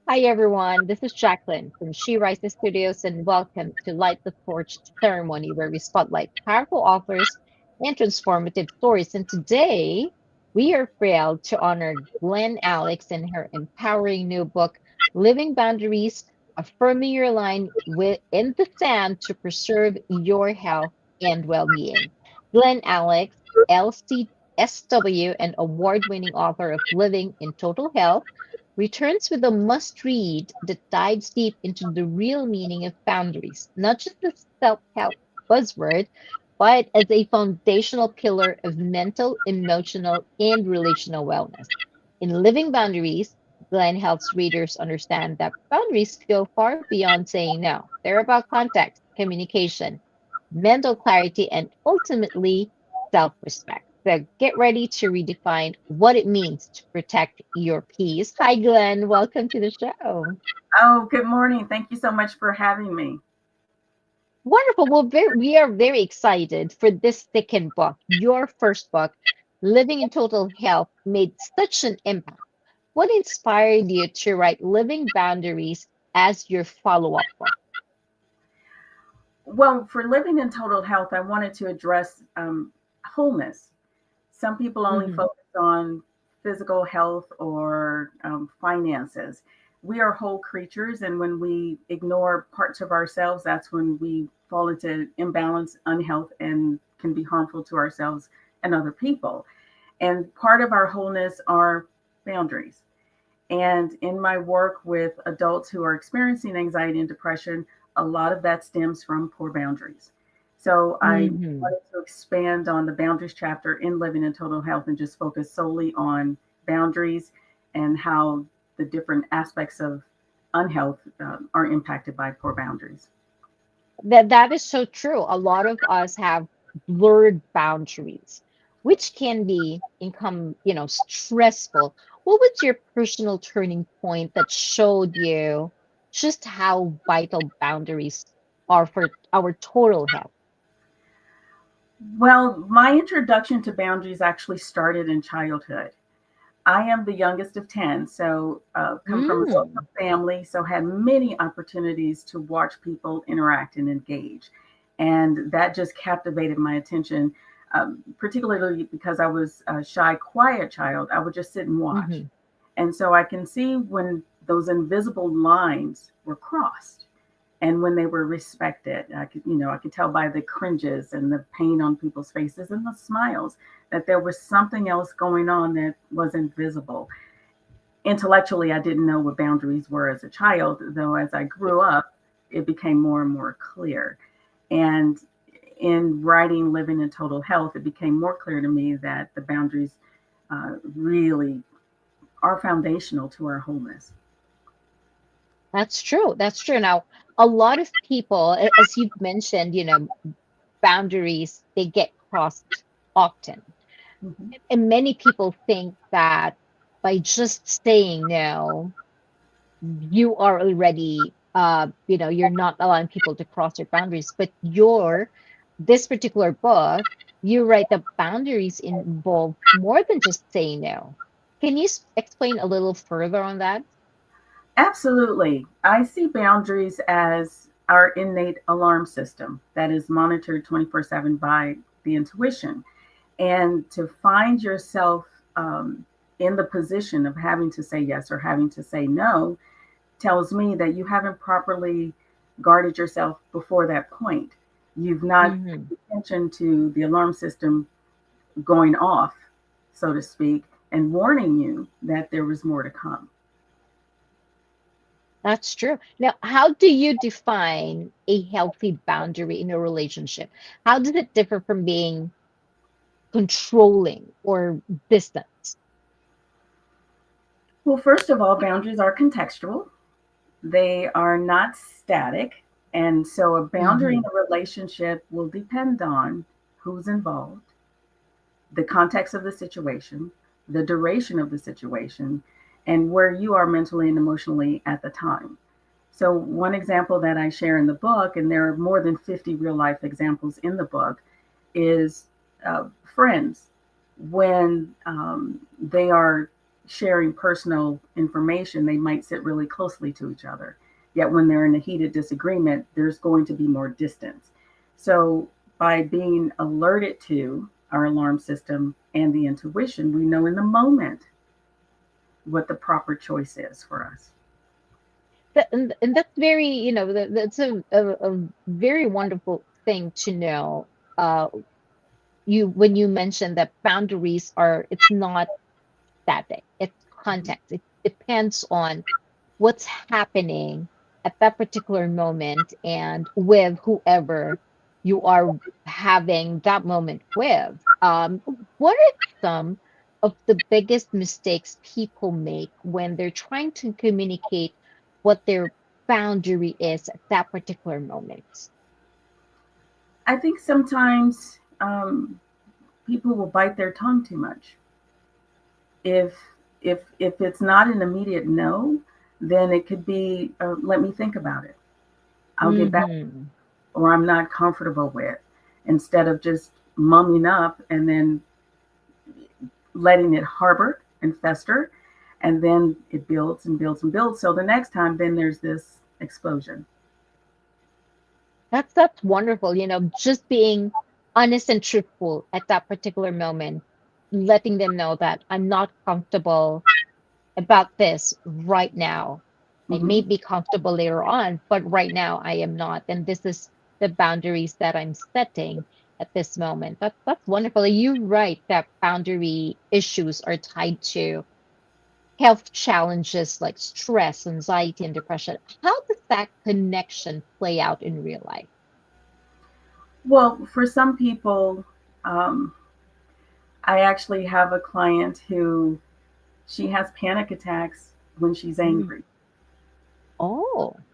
Hi everyone, this is Jacqueline from She Rises Studios, and welcome to Light the Torch ceremony where we spotlight powerful authors and transformative stories. And today we are thrilled to honor Glen Alex and her empowering new book, Living Boundaries, Affirming Your Line in the Sand to Preserve Your Health and Well-Being. Glen Alex, LCSW, and award-winning author of Living in Total Health returns with a must read that dives deep into the real meaning of boundaries, not just a self help buzzword, but as a foundational pillar of mental, emotional, and relational wellness. In Living Boundaries, Glenn helps readers understand that boundaries go far beyond saying no. They're about context, communication, mental clarity, and ultimately self respect. So get ready to redefine what it means to protect your peace. Hi, Glenn. Welcome to the show. Oh, good morning. Thank you so much for having me. Wonderful. Well, we are very excited for this second book. Your first book, Living in Total Health, made such an impact. What inspired you to write Living Boundaries as your follow up book? Well, for living in total health, I wanted to address wholeness. Some people only Mhm. focus on physical health or finances. We are whole creatures, and when we ignore parts of ourselves, that's when we fall into imbalance, unhealth, and can be harmful to ourselves and other people. And part of our wholeness are boundaries. And in my work with adults who are experiencing anxiety and depression, a lot of that stems from poor boundaries. So I Mhm. wanted to expand on the boundaries chapter in Living in Total Health and just focus solely on boundaries and how the different aspects of unhealth are impacted by poor boundaries. That is so true. A lot of us have blurred boundaries, which can be income, stressful. What was your personal turning point that showed you just how vital boundaries are for our total health? Well, my introduction to boundaries actually started in childhood. I am the youngest of 10, so come from a social Mm. family, so had many opportunities to watch people interact and engage. And that just captivated my attention, particularly because I was a shy, quiet child. I would just sit and watch. Hmm. And so I can see when those invisible lines were crossed and when they were respected. I could tell by the cringes and the pain on people's faces and the smiles that there was something else going on that wasn't visible. Intellectually, I didn't know what boundaries were as a child, though as I grew up, it became more and more clear. And in writing Living in Total Health, it became more clear to me that the boundaries really are foundational to our wholeness. That's true. That's true. Now, a lot of people, as you've mentioned, boundaries, they get crossed often. Mhm. And many people think that by just saying no, you are already you're not allowing people to cross your boundaries, but your this particular book, you write the boundaries involve more than just saying no. Can you explain a little further on that? Absolutely. I see boundaries as our innate alarm system that is monitored 24/7 by the intuition. And to find yourself in the position of having to say yes or having to say no tells me that you haven't properly guarded yourself before that point. You've not Hmm. paid attention to the alarm system going off, so to speak, and warning you that there was more to come. That's true. Now, how do you define a healthy boundary in a relationship? How does it differ from being controlling or distant? Well, first of all, boundaries are contextual. They are not static. And so a boundary in Hmm. a relationship will depend on who's involved, the context of the situation, the duration of the situation, and where you are mentally and emotionally at the time. So, one example that I share in the book, and there are more than 50 real life examples in the book, is friends when they are sharing personal information, they might sit really closely to each other. Yet when they're in a heated disagreement, there's going to be more distance. So by being alerted to our alarm system and the intuition, we know in the moment what the proper choice is for us. And that's very, that's a very wonderful thing to know. Uh, you when you mentioned that boundaries are, it's not static, it's context. It depends on what's happening at that particular moment and with whoever you are having that moment with. What are some of the biggest mistakes people make when they're trying to communicate what their boundary is at that particular moment? I think sometimes people will bite their tongue too much. If if it's not an immediate no, then it could be let me think about it. I'll get back, Mm-hmm. or I'm not comfortable with, instead of just mumming up and then letting it harbor and fester, and then it builds and builds and builds. So the next time, then there's this explosion. That's wonderful. Just being honest and truthful at that particular moment, letting them know that I'm not comfortable about this right now. I may Hmm. be comfortable later on, but right now I am not. And this is the boundaries that I'm setting at this moment. That's wonderful. You're right that boundary issues are tied to health challenges like stress, anxiety, and depression. How does that connection play out in real life? Well, for some people, um, I actually have a client who she has panic attacks when she's Mm. angry Oh.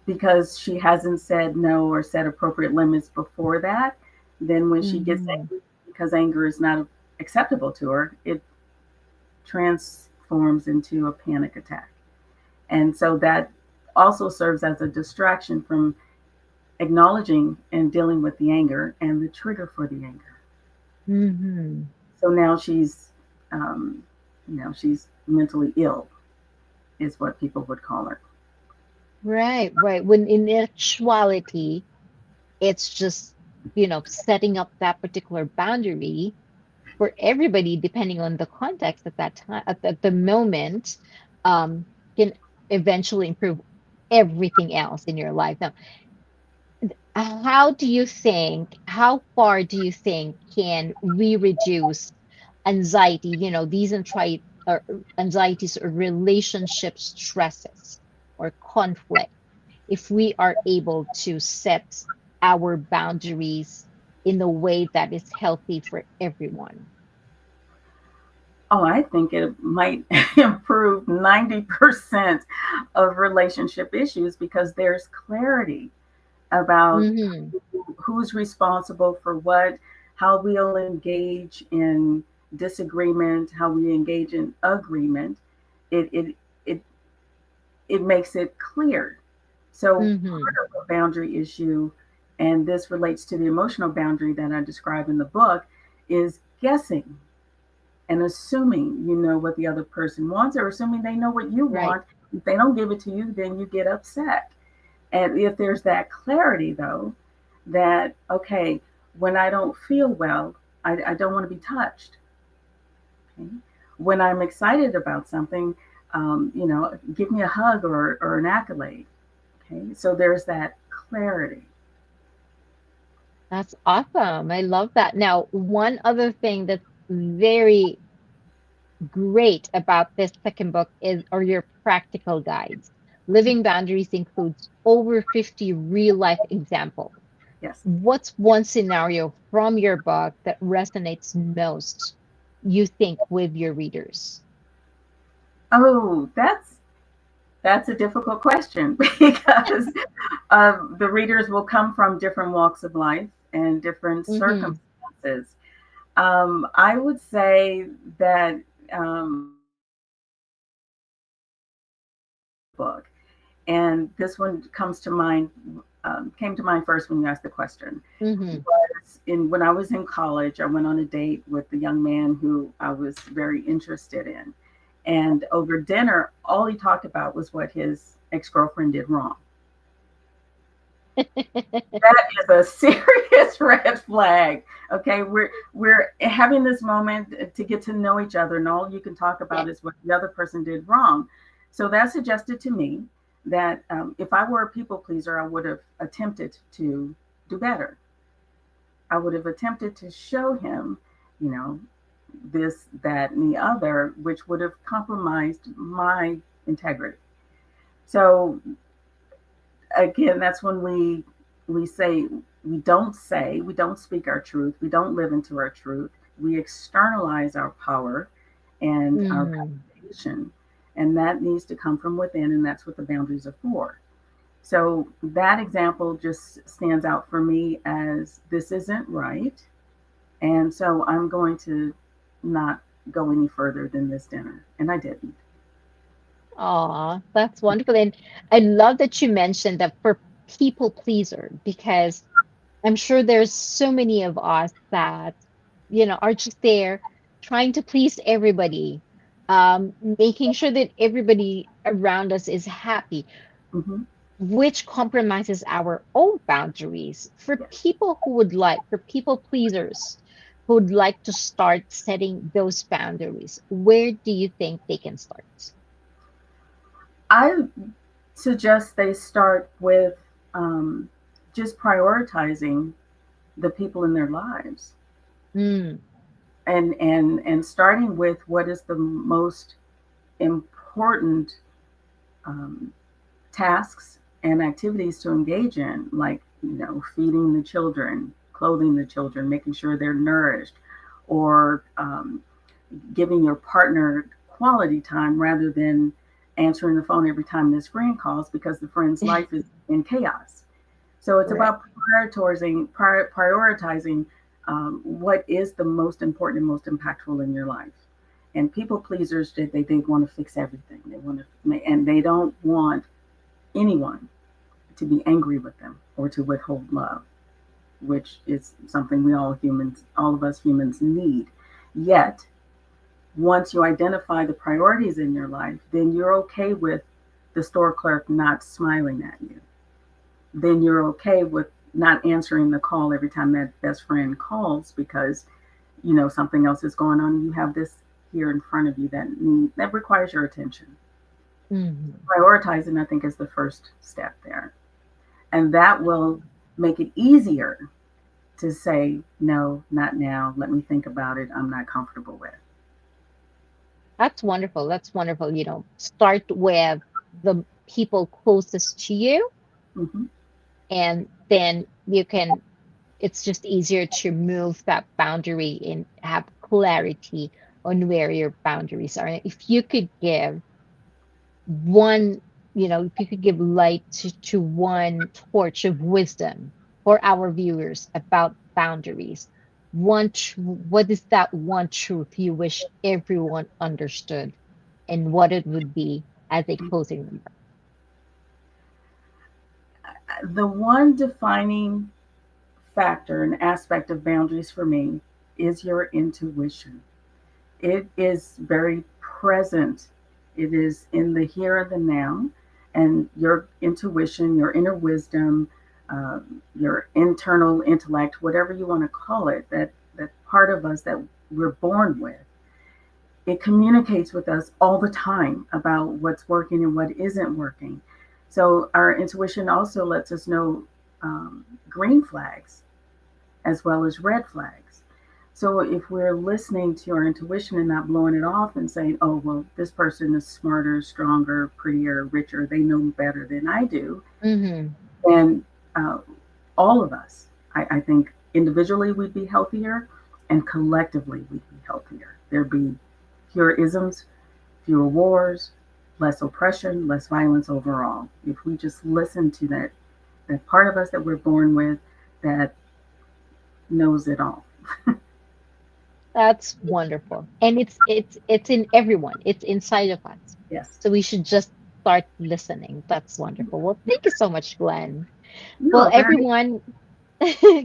because she hasn't said no or set appropriate limits before that. Then when she gets Hmm. angry, because anger is not acceptable to her, it transforms into a panic attack. And so that also serves as a distraction from acknowledging and dealing with the anger and the trigger for the anger. Hmm. So now um, she's mentally ill, is what people would call her. Right, right. When in actuality, it's just, setting up that particular boundary for everybody, depending on the context at that time, at the moment, um, can eventually improve everything else in your life. Now, how far do you think can we reduce anxiety, these anxieties or relationship stresses or conflict if we are able to set our boundaries in a way that is healthy for everyone? Oh, I think it might improve 90% of relationship issues because there's clarity about Mm-hmm. who's responsible for what, how we'll engage in disagreement, how we engage in agreement. It it it it makes it clear. So Mm-hmm. part of a boundary issue, and this relates to the emotional boundary that I describe in the book, is guessing and assuming you know what the other person wants or assuming they know what you Right. want. If they don't give it to you, then you get upset. And if there's that clarity, though, that, okay, when I don't feel well, I don't want to be touched. Okay? When I'm excited about something, give me a hug or an accolade. Okay, so there's that clarity. That's awesome. I love that. Now, one other thing that's very great about this second book is are your practical guides. Living Boundaries includes over 50 real life examples. Yes. What's one scenario from your book that resonates most, you think, with your readers? Oh, that's a difficult question because the readers will come from different walks of life and different Mm-hmm. circumstances. I would say that book, and this one comes to mind, came to mind first when you asked the question. Mm-hmm. Was in when I was in college, I went on a date with the young man who I was very interested in, And over dinner, all he talked about was what his ex girlfriend did wrong. That is a serious red flag. Okay, we're having this moment to get to know each other, and all you can talk Yeah. about is what the other person did wrong. So that suggested to me that if I were a people pleaser, I would have attempted to do better. I would have attempted to show him, you know, this, that, and the other, which would have compromised my integrity. So again, that's when we say we don't speak our truth, we don't live into our truth, we externalize our power and our Hmm. validation, and that needs to come from within, and that's what the boundaries are for. So that example just stands out for me as this isn't right, and so I'm going to not go any further than this dinner, and I didn't. Aw, that's wonderful. And I love that you mentioned that for people pleaser, because I'm sure there's so many of us that, are just there trying to please everybody, making sure that everybody around us is happy, Mm-hmm. which compromises our own boundaries. For people pleasers who would like to start setting those boundaries, where do you think they can start? I suggest they start with um, just prioritizing the people in their lives, Mm, and starting with what is the most important um, tasks and activities to engage in, like, feeding the children, clothing the children, making sure they're nourished, or giving your partner quality time rather than answering the phone every time this friend calls because the friend's life is in chaos. So it's right. about prioritizing what is the most important and most impactful in your life. And people pleasers, they want to fix everything. They want to, and they don't want anyone to be angry with them or to withhold love, which is something all of us humans need. Yet, once you identify the priorities in your life, then you're okay with the store clerk not smiling at you. Then you're okay with not answering the call every time that best friend calls because something else is going on. You have this here in front of you that requires your attention. Mhm. Prioritizing, I think, is the first step there, and that will make it easier to say no, not now. Let me think about it. I'm not comfortable with. That's wonderful. That's wonderful. Start with the people closest to you, Hmm. and then it's just easier to move that boundary and have clarity on where your boundaries are. If you could give one, if you could give light to one torch of wisdom for our viewers about boundaries, what is that one truth you wish everyone understood, and what it would be as a closing remark? The one defining factor and aspect of boundaries for me is your intuition. It is very present. It is in the here and the now, and your intuition, your inner wisdom, your internal intellect, whatever you want to call it, that part of us that we're born with. It communicates with us all the time about what's working and what isn't working. So our intuition also lets us know green flags as well as red flags. So if we're listening to our intuition and not blowing it off and saying, oh, well, this person is smarter, stronger, prettier, richer, they know better than I do, Mm-hmm. then uh, all of us, I think individually we'd be healthier and collectively we'd be healthier. There'd be fewer isms, fewer wars, less oppression, less violence overall. If we just listen to that part of us that we're born with that knows it all. That's wonderful. And it's in everyone. It's inside of us. Yes. So we should just start listening. That's wonderful. Well, thank you so much, Glenn. Well, No, very. everyone,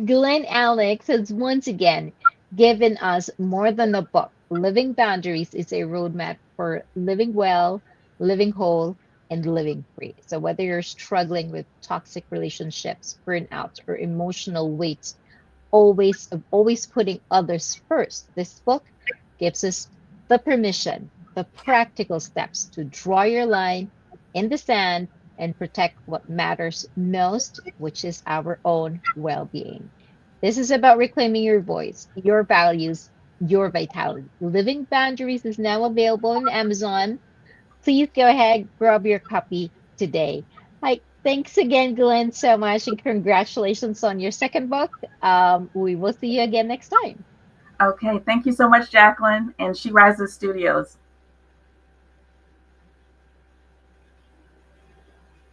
Glen Alex has once again given us more than a book. Living Boundaries is a roadmap for living well, living whole, and living free. So, whether you're struggling with toxic relationships, burnout, or emotional weight, always putting others first, this book gives us the permission, the practical steps to draw your line in the sand and protect what matters most, which is our own well-being. This is about reclaiming your voice, your values, your vitality. Living Boundaries is now available on Amazon. Please go ahead, grab your copy today. Hi, thanks again, Glenn, so much, and congratulations on your second book. We will see you again next time. Okay, thank you so much, Jacqueline, and She Rises Studios.